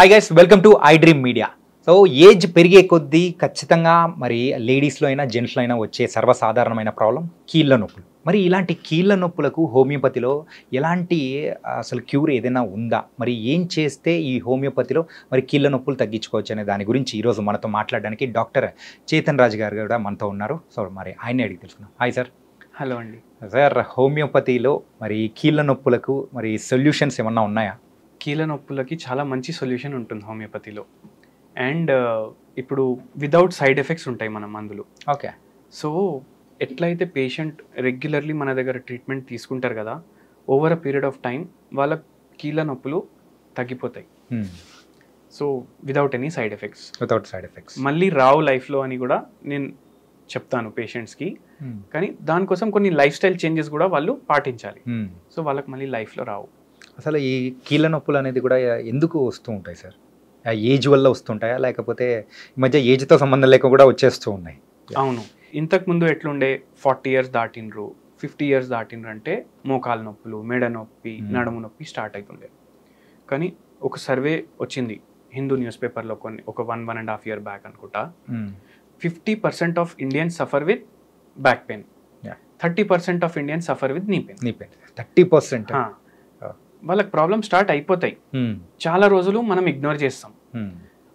Hi guys, welcome to I dream media. So age పెరిగే కొద్దీ ఖచ్చితంగా మరి లేడీస్లో అయినా జెంట్స్లో అయినా వచ్చే సర్వసాధారణమైన ప్రాబ్లం కీళ్ళ నొప్పులు. మరి ఇలాంటి కీళ్ళ నొప్పులకు హోమియోపతిలో ఎలాంటి అసలు క్యూర్ ఏదైనా ఉందా? మరి ఏం చేస్తే ఈ హోమియోపతిలో మరి కీళ్ళ నొప్పులు తగ్గించుకోవచ్చు అనే దాని గురించి ఈరోజు మనతో మాట్లాడడానికి డాక్టర్ చేతన్ రాజ్ గారు కూడా మనతో ఉన్నారు. సో మరి ఆయన్ని అడిగి తెలుసుకుందాం. Hi sir. హలో అండి సార్, హోమియోపతిలో మరి కీళ్ళ నొప్పులకు మరి సొల్యూషన్స్ ఏమన్నా ఉన్నాయా? కీళ్ళ నొప్పులకి చాలా మంచి సొల్యూషన్ ఉంటుంది హోమియోపతిలో. అండ్ ఇప్పుడు వితౌట్ సైడ్ ఎఫెక్ట్స్ ఉంటాయి మన మందులు. ఓకే. సో ఎట్లయితే పేషెంట్ రెగ్యులర్లీ మన దగ్గర ట్రీట్మెంట్ తీసుకుంటారు కదా, over a period of time వాళ్ళ కీళ్ళ నొప్పులు తగ్గిపోతాయి. So without any side effects. Without side effects మళ్ళీ రావు లైఫ్లో అని కూడా నేను చెప్తాను పేషెంట్స్కి. కానీ దానికోసం కొన్ని లైఫ్ స్టైల్ చేంజెస్ కూడా వాళ్ళు పాటించాలి. సో వాళ్ళకి మళ్ళీ లైఫ్లో రావు. అసలు ఈ కీళ్ళ నొప్పులు అనేది కూడా ఎందుకు వస్తూ ఉంటాయి సార్? ఆ ఏజ్ వల్ల వస్తుంటాయా, లేకపోతే ఈ మధ్య ఏజ్తో సంబంధం లేక కూడా వచ్చేస్తూ ఉన్నాయి? అవును, ఇంతకుముందు ఎట్లుండే 40 ఇయర్స్ దాటిండ్రు, 50 ఇయర్స్ దాటిండ్రు అంటే మోకాలు నొప్పులు, మెడ నొప్పి, నడుము నొప్పి స్టార్ట్ అవుతుండే. కానీ ఒక సర్వే వచ్చింది హిందూ న్యూస్ పేపర్లో ఒక 1.5 year బ్యాక్ అనుకుంటా. 50% of Indians suffer with back pain, 30% of Indians suffer with knee pain. 30%? వాళ్ళకి ప్రాబ్లమ్ స్టార్ట్ అయిపోతాయి. చాలా రోజులు మనం ఇగ్నోర్ చేస్తాం.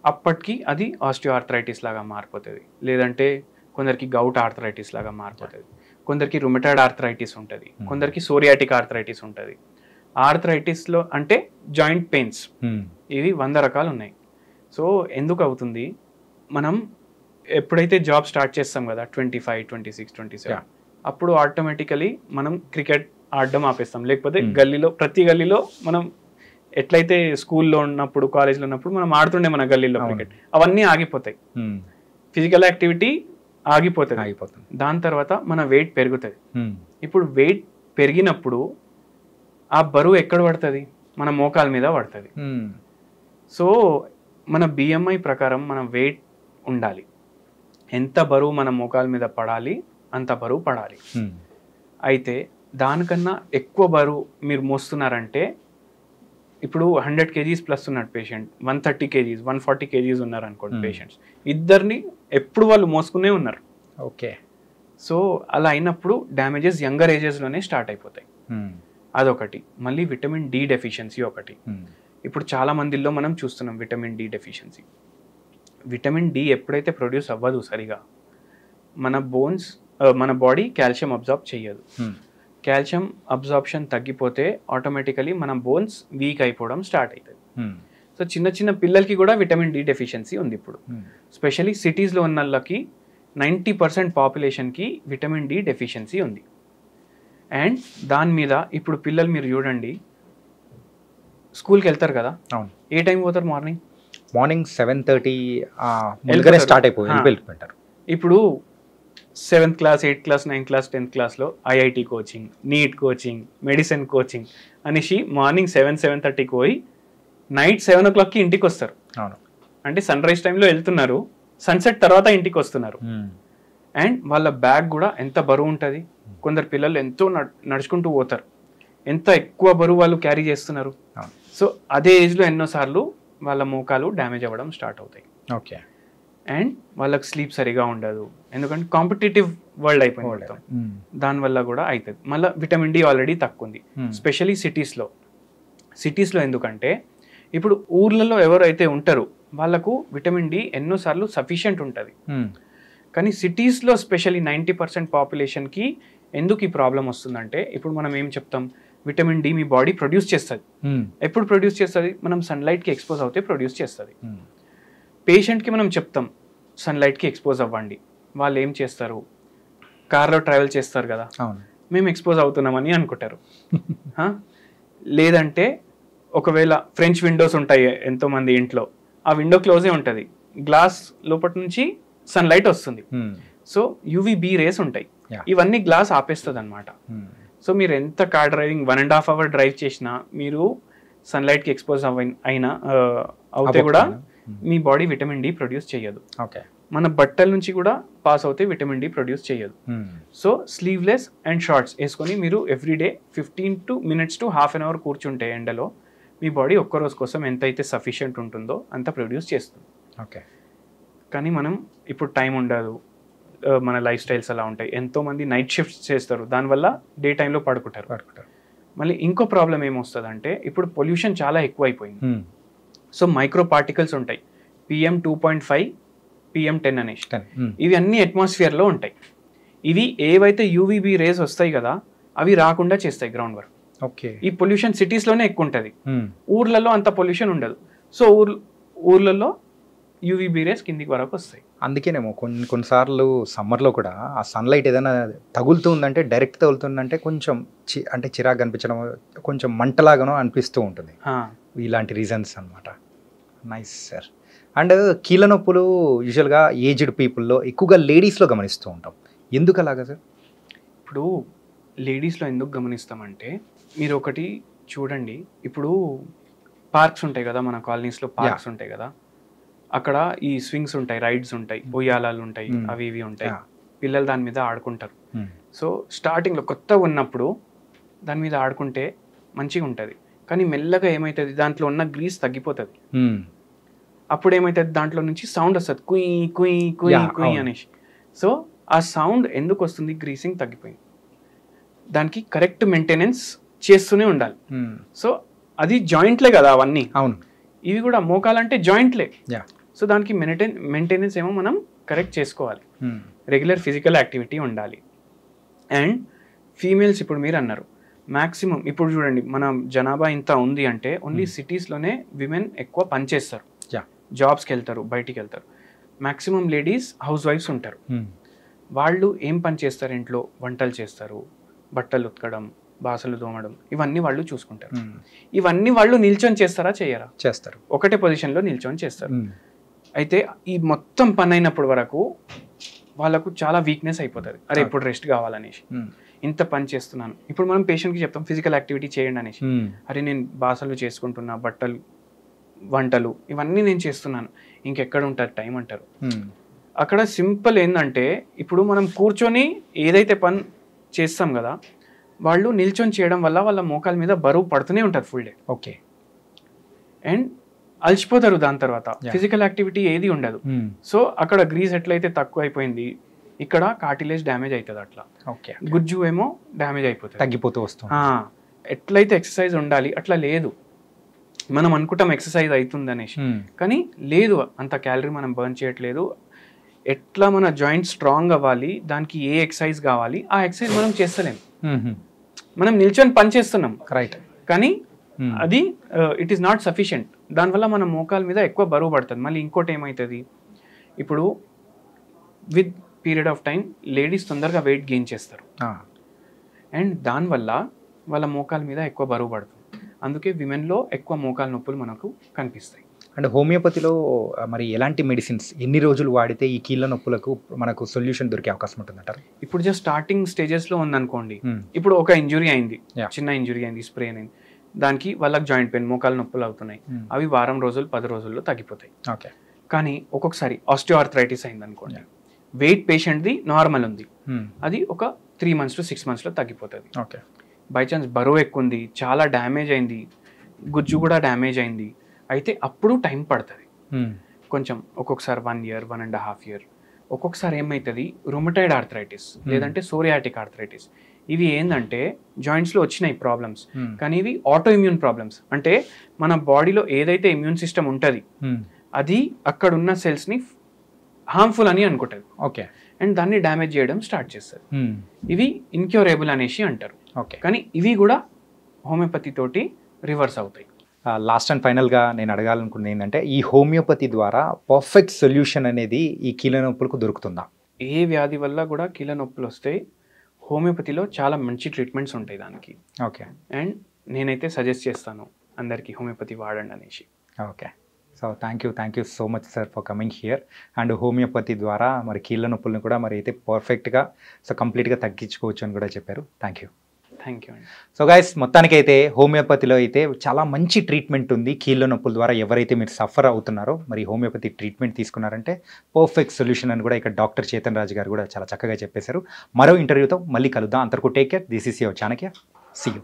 అప్పటికి అది ఆస్టియో ఆర్థరైటిస్ లాగా మారిపోతుంది, లేదంటే కొందరికి గౌట్ ఆర్థరైటిస్ లాగా మారిపోతుంది, కొందరికి రుమటాయిడ్ ఆర్థరైటిస్ ఉంటుంది, కొందరికి సోరియాటిక్ ఆర్థరైటిస్ ఉంటుంది. ఆర్థరైటిస్లో అంటే జాయింట్ పెయిన్స్, ఇవి 100 రకాలు ఉన్నాయి. సో ఎందుకు అవుతుంది, మనం ఎప్పుడైతే జాబ్ స్టార్ట్ చేస్తాం కదా 25, 26, 27, అప్పుడు ఆటోమేటికలీ మనం క్రికెట్ ఆడడం ఆపేస్తాం. లేకపోతే గల్లీలో, ప్రతి గల్లీలో మనం ఎట్లయితే స్కూల్లో ఉన్నప్పుడు, కాలేజ్లో ఉన్నప్పుడు మనం ఆడుతుండే మన గల్లీలో క్రికెట్, అవన్నీ ఆగిపోతాయి. ఫిజికల్ యాక్టివిటీ ఆగిపోతుంది. దాని తర్వాత మన వెయిట్ పెరుగుతుంది. ఇప్పుడు వెయిట్ పెరిగినప్పుడు ఆ బరువు ఎక్కడ పడుతుంది? మన మోకాల మీద పడుతుంది. సో మన బిఎంఐ ప్రకారం మన వెయిట్ ఉండాలి. ఎంత బరువు మన మోకాల మీద పడాలి అంత బరువు పడాలి. అయితే దానికన్నా ఎక్కువ బరువు మీరు మోస్తున్నారంటే, ఇప్పుడు 100 kgs ప్లస్ ఉన్నాడు పేషెంట్, 130 kgs, 140 kgs ఉన్నారు అనుకోండి పేషెంట్స్, ఇద్దరిని ఎప్పుడు వాళ్ళు మోసుకునే ఉన్నారు. ఓకే. సో అలా అయినప్పుడు డ్యామేజెస్ యంగర్ ఏజెస్లోనే స్టార్ట్ అయిపోతాయి. అదొకటి. మళ్ళీ విటమిన్ డి డెఫిషియన్సీ ఒకటి. ఇప్పుడు చాలా మందిలో మనం చూస్తున్నాం vitamin D deficiency. Vitamin D ఎప్పుడైతే ప్రొడ్యూస్ అవ్వదు సరిగా, మన బాడీ కాల్షియం అబ్జార్బ్ చేయదు. కాల్షియం అబ్జార్ప్షన్ తగ్గిపోతే ఆటోమేటికలీ మన బోన్స్ వీక్ అయిపోవడం స్టార్ట్ అవుతుంది. సో చిన్న చిన్న పిల్లలకి కూడా విటమిన్ డి డెఫిషియన్సీ ఉంది ఇప్పుడు. స్పెషలీ సిటీస్లో ఉన్న వాళ్ళకి 90% పాపులేషన్కి విటమిన్ డి డెఫిషియన్సీ ఉంది. అండ్ దాని మీద ఇప్పుడు పిల్లలు మీరు చూడండి, స్కూల్కి వెళ్తారు కదా, ఏ టైం పోతారు? మార్నింగ్ 7:30 స్టార్ట్ అయిపోయింటారు. ఇప్పుడు 7th class, 8th class, 9th class, 10th క్లాస్లో IIT coaching, NEET coaching, medicine coaching అనేసి మార్నింగ్ 7-7:30కి పోయి నైట్ 7 o'clockకి ఇంటికి వస్తారు. అంటే సన్ రైజ్ టైంలో వెళ్తున్నారు, సన్సెట్ తర్వాత ఇంటికి వస్తున్నారు. అండ్ వాళ్ళ బ్యాగ్ కూడా ఎంత బరువు ఉంటుంది. కొందరు పిల్లలు ఎంతో నడుచుకుంటూ పోతారు, ఎంత ఎక్కువ బరువు వాళ్ళు క్యారీ చేస్తున్నారు. సో అదే ఏజ్లో ఎన్నోసార్లు వాళ్ళ మోకాలు డ్యామేజ్ అవ్వడం స్టార్ట్ అవుతాయి. ఓకే. అండ్ వాళ్ళకి స్లీప్ సరిగా ఉండదు, ఎందుకంటే కాంపిటేటివ్ వరల్డ్ అయిపోయింది. దానివల్ల కూడా అవుతుంది. మళ్ళీ విటమిన్ డి ఆల్రెడీ తక్కువ ఉంది, స్పెషలీ సిటీస్లో. ఎందుకంటే ఇప్పుడు ఊర్లలో ఎవరైతే ఉంటారో వాళ్ళకు విటమిన్ డి ఎన్నోసార్లు సఫిషియంట్ ఉంటుంది. కానీ సిటీస్లో స్పెషలీ 90% పాపులేషన్కి ఎందుకు ఈ ప్రాబ్లం వస్తుందంటే, ఇప్పుడు మనం ఏం చెప్తాం, విటమిన్ డి మీ బాడీ ప్రొడ్యూస్ చేస్తుంది. ఎప్పుడు ప్రొడ్యూస్ చేస్తుంది? మనం సన్లైట్కి ఎక్స్పోజ్ అవుతే ప్రొడ్యూస్ చేస్తుంది. పేషెంట్కి మనం చెప్తాం సన్లైట్కి ఎక్స్పోజ్ అవ్వండి, వాళ్ళు ఏం చేస్తారు? కార్లో ట్రావెల్ చేస్తారు కదా, మేము ఎక్స్పోజ్ అవుతున్నామని అనుకుంటారు. లేదంటే ఒకవేళ ఫ్రెంచ్ విండోస్ ఉంటాయి ఎంతోమంది ఇంట్లో, ఆ విండో క్లోజే ఉంటుంది, గ్లాస్ లోపటి నుంచి సన్లైట్ వస్తుంది. సో యూవీబీ రేస్ ఉంటాయి, ఇవన్నీ గ్లాస్ ఆపేస్తుంది అనమాట. సో మీరు ఎంత కార్ డ్రైవింగ్ 1.5 hour డ్రైవ్ చేసినా మీరు సన్లైట్కి ఎక్స్పోజ్ అవుతే కూడా మీ బాడీ విటమిన్ డి ప్రొడ్యూస్ చేయదు. మన బట్టల నుంచి కూడా పాస్ అవుతే విటమిన్ డి ప్రొడ్యూస్ చేయదు. సో స్లీవ్లెస్ అండ్ షార్ట్స్ వేసుకొని మీరు everyday 15 minutes to half an hour కూర్చుంటే ఎండలో మీ బాడీ ఒక్క రోజు కోసం ఎంతైతే సఫిషియెంట్ ఉంటుందో అంత ప్రొడ్యూస్ చేస్తుంది. ఓకే. కానీ మనం ఇప్పుడు టైం ఉండదు, మన లైఫ్ స్టైల్స్ అలా ఉంటాయి. ఎంతోమంది నైట్ షిఫ్ట్స్ చేస్తారు, దానివల్ల డే టైంలో పడుకుంటారు. మళ్ళీ ఇంకో ప్రాబ్లం ఏమొస్తుందంటే ఇప్పుడు పొల్యూషన్ చాలా ఎక్కువైపోయింది. సో మైక్రో పార్టికల్స్ ఉంటాయి, PM2.5 PM10 అనేసి. ఇవి అన్ని అట్మాస్ఫియర్లో ఉంటాయి. ఇవి ఏవైతే యూవీబీ రేస్ వస్తాయి కదా అవి రాకుండా చేస్తాయి గ్రౌండ్ వర్క్. ఓకే. ఈ పొల్యూషన్ సిటీస్లోనే ఎక్కువ ఉంటుంది, ఊర్లలో అంత పొల్యూషన్ ఉండదు. సో ఊర్లలో యూవీబీ రేస్ కిందికి వరకు వస్తాయి. అందుకేనేమో కొన్నిసార్లు సమ్మర్లో కూడా ఆ సన్లైట్ ఏదైనా తగులుతుందంటే డైరెక్ట్ తగులుతుందంటే కొంచెం అంటే చిరాకు అనిపించడం, కొంచెం మంటలాగానో అనిపిస్తూ ఉంటుంది. ఇలాంటి రీజన్స్ అనమాట. Nice sir. అండ్ కీళ్ళ నొప్పులు యూజువల్గా ఏజ్డ్ పీపుల్లో ఎక్కువగా లేడీస్లో గమనిస్తూ ఉంటాం. ఎందుకు అలాగా సార్? ఇప్పుడు లేడీస్లో ఎందుకు గమనిస్తామంటే మీరు ఒకటి చూడండి, ఇప్పుడు పార్క్స్ ఉంటాయి కదా, మన కాలనీస్లో పార్క్స్ ఉంటాయి కదా, అక్కడ ఈ స్వింగ్స్ ఉంటాయి, రైడ్స్ ఉంటాయి, ఉయ్యాలాలు ఉంటాయి, అవి ఇవి ఉంటాయి. పిల్లలు దాని మీద ఆడుకుంటారు. సో స్టార్టింగ్లో కొత్తగా ఉన్నప్పుడు దాని మీద ఆడుకుంటే మంచిగా ఉంటుంది, కానీ మెల్లగా ఏమవుతుంది దాంట్లో ఉన్న గ్రీస్ తగ్గిపోతుంది. అప్పుడు ఏమవుతుంది దాంట్లో నుంచి సౌండ్ వస్తుంది, కుయ్ కుయ్ కుయ్ కుయ్ అనేసి. సో ఆ సౌండ్ ఎందుకు వస్తుంది? గ్రీసింగ్ తగ్గిపోయింది. దానికి కరెక్ట్ మెయింటెనెన్స్ చేస్తూనే ఉండాలి. సో అది జాయింట్లే కదా అవన్నీ. అవును, ఇవి కూడా మోకాలంటే జాయింట్లే. సో దానికి మెయింటెనెన్స్ ఏమో మనం కరెక్ట్ చేసుకోవాలి. రెగ్యులర్ ఫిజికల్ యాక్టివిటీ ఉండాలి. అండ్ ఫీమేల్స్ ఇప్పుడు మీరు అన్నారు మ్యాక్సిమం, ఇప్పుడు చూడండి మన జనాభా ఇంత ఉంది అంటే ఓన్లీ సిటీస్లోనే విమెన్ ఎక్కువ పనిచేస్తారు, జాబ్స్కి వెళ్తారు, బయటికి వెళ్తారు. మ్యాక్సిమం లేడీస్ హౌస్ వైఫ్స్ ఉంటారు. వాళ్ళు ఏం పని చేస్తారు? ఇంట్లో వంటలు చేస్తారు, బట్టలు ఉతకడం, బాసలు తోమడం, ఇవన్నీ వాళ్ళు చూసుకుంటారు. ఇవన్నీ వాళ్ళు నిల్చొని చేస్తారా? చేయరా? చేస్తారు. ఒకటే పొజిషన్లో నిల్చొని చేస్తారు. అయితే ఈ మొత్తం పని అయినప్పుడు వరకు వాళ్ళకు చాలా వీక్నెస్ అయిపోతుంది. అరే ఇప్పుడు రెస్ట్ కావాలనేసి, ఇంత పని చేస్తున్నాను. ఇప్పుడు మనం పేషెంట్కి చెప్తాం ఫిజికల్ యాక్టివిటీ చేయండి అనేసి. అరే నేను బాసలు చేసుకుంటున్నా, బట్టలు, వంటలు ఇవన్నీ నేను చేస్తున్నాను, ఇంకెక్కడ ఉంటుంది టైం అంటారు. అక్కడ సింపుల్ ఏంటంటే ఇప్పుడు మనం కూర్చొని ఏదైతే పని చేస్తాం కదా, వాళ్ళు నిల్చొని చేయడం వల్ల వాళ్ళ మోకాల మీద బరువు పడుతూనే ఉంటుంది ఫుల్ డే. ఓకే. అండ్ అలసిపోతారు, దాని తర్వాత ఫిజికల్ యాక్టివిటీ ఏది ఉండదు. సో అక్కడ గ్రీస్ ఎట్లయితే తక్కువ అయిపోయింది, ఇక్కడ కార్టిలేజ్ డ్యామేజ్ అవుతుంది. అట్లా గుజ్జు ఏమో డ్యామేజ్ అయిపోతుంది, తగ్గిపోతూ వస్తుంది. ఎట్లయితే ఎక్సర్సైజ్ ఉండాలి అట్లా లేదు. మనం అనుకుంటాం ఎక్సర్సైజ్ అవుతుంది అనేసి, కానీ లేదు, అంత క్యాలరీ మనం బర్న్ చేయట్లేదు. ఎట్లా మన జాయింట్ స్ట్రాంగ్ అవ్వాలి, దానికి ఏ ఎక్సర్సైజ్ కావాలి ఆ ఎక్సర్సైజ్ మనం చేస్తలేం. మనం నిల్చొని పని చేస్తున్నాం, రైట్, కానీ అది ఇట్ ఈస్ నాట్ సఫిషియంట్. దానివల్ల మన మోకాల మీద ఎక్కువ బరువు పడుతుంది. మళ్ళీ ఇంకోటి ఏమవుతుంది, ఇప్పుడు with period of time ladies తొందరగా వెయిట్ గెయిన్ చేస్తారు, అండ్ దానివల్ల వాళ్ళ మోకాల మీద ఎక్కువ బరువు పడుతుంది. అందుకే విమెన్లో ఎక్కువ మోకాల నొప్పులు మనకు కనిపిస్తాయి. అండ్ హోమియోపతిలో మరి ఎలాంటి మెడిసిన్స్ ఎన్ని రోజులు వాడితే ఈ కీళ్ళ నొప్పులకు మనకు సొల్యూషన్ దొరికే అవకాశం ఉంటుందంటారు? ఇప్పుడు జస్ట్ స్టార్టింగ్ స్టేజెస్లో ఉందనుకోండి, ఇప్పుడు ఒక ఇంజురీ అయింది, చిన్న ఇంజురీ అయింది, స్ప్రే అయింది, దానికి వాళ్ళకి జాయింట్ పెయిన్, మోకాల నొప్పులు అవుతున్నాయి, అవి వారం రోజులు 10 రోజుల్లో తగ్గిపోతాయి. ఓకే. కానీ ఒక్కొక్కసారి ఆస్టియోఆర్థరైటిస్ అయింది అనుకోండి, వెయిట్ పేషెంట్ది నార్మల్ ఉంది, అది ఒక 3 months to 6 monthsలో తగ్గిపోతుంది. ఓకే. బై ఛాన్స్ బరువు ఎక్కువ ఉంది, చాలా డ్యామేజ్ అయింది, గుజ్జు కూడా డ్యామేజ్ అయింది, అయితే అప్పుడు టైం పడుతుంది కొంచెం. ఒక్కొక్కసారి 1 year, 1.5 years. ఒక్కొక్కసారి ఏమవుతుంది, రుమటైడ్ ఆర్థరైటిస్ లేదంటే సోరియాటిక్ ఆర్థరైటిస్, ఇవి ఏంటంటే జాయింట్స్లో వచ్చినాయి ప్రాబ్లమ్స్, కానీ ఇవి ఆటో ఇమ్యూన్ ప్రాబ్లమ్స్. అంటే మన బాడీలో ఏదైతే ఇమ్యూన్ సిస్టమ్ ఉంటుంది అది అక్కడ ఉన్న సెల్స్ని హార్మ్ఫుల్ అని అనుకుంటుంది. ఓకే. అండ్ దాన్ని డ్యామేజ్ చేయడం స్టార్ట్ చేస్తుంది. ఇవి ఇన్క్యూరబుల్ అనేసి అంటారు. ఓకే. కానీ ఇవి కూడా హోమియోపతి తోటి రివర్స్ అవుతాయి. లాస్ట్ అండ్ ఫైనల్గా నేను అడగాలనుకున్నది ఏంటంటే, ఈ హోమియోపతి ద్వారా పర్ఫెక్ట్ సొల్యూషన్ అనేది ఈ కీళ్ళ నొప్పులకు దొరుకుతుందా? ఏ వ్యాధి వల్ల కూడా కీళ్ళ నొప్పులు వస్తే హోమియోపతిలో చాలా మంచి ట్రీట్మెంట్స్ ఉంటాయి దానికి. ఓకే. అండ్ నేనైతే సజెస్ట్ చేస్తాను అందరికీ హోమియోపతి వాడండి అనేసి. Okay. So thank you so much sir for coming here. And homeopathy ద్వారా మరి కీళ్ళ నొప్పులను కూడా మరి అయితే పర్ఫెక్ట్గా కంప్లీట్గా తగ్గించుకోవచ్చు అని కూడా చెప్పారు. థ్యాంక్ యూ అండి. సో గైస్, మొత్తానికైతే హోమియోపతిలో అయితే చాలా మంచి ట్రీట్మెంట్ ఉంది. కీళ్ళ నొప్పుల ద్వారా ఎవరైతే మీరు సఫర్ అవుతున్నారో మరి హోమియోపతి ట్రీట్మెంట్ తీసుకున్నారంటే పర్ఫెక్ట్ సొల్యూషన్ అని కూడా ఇక్కడ డాక్టర్ చేతన్ రాజు గారు కూడా చాలా చక్కగా చెప్పేశారు. మరో ఇంటర్వ్యూతో మళ్ళీ కలుద్దాం. అంతవరకు take care. This is your Chanakya. See you.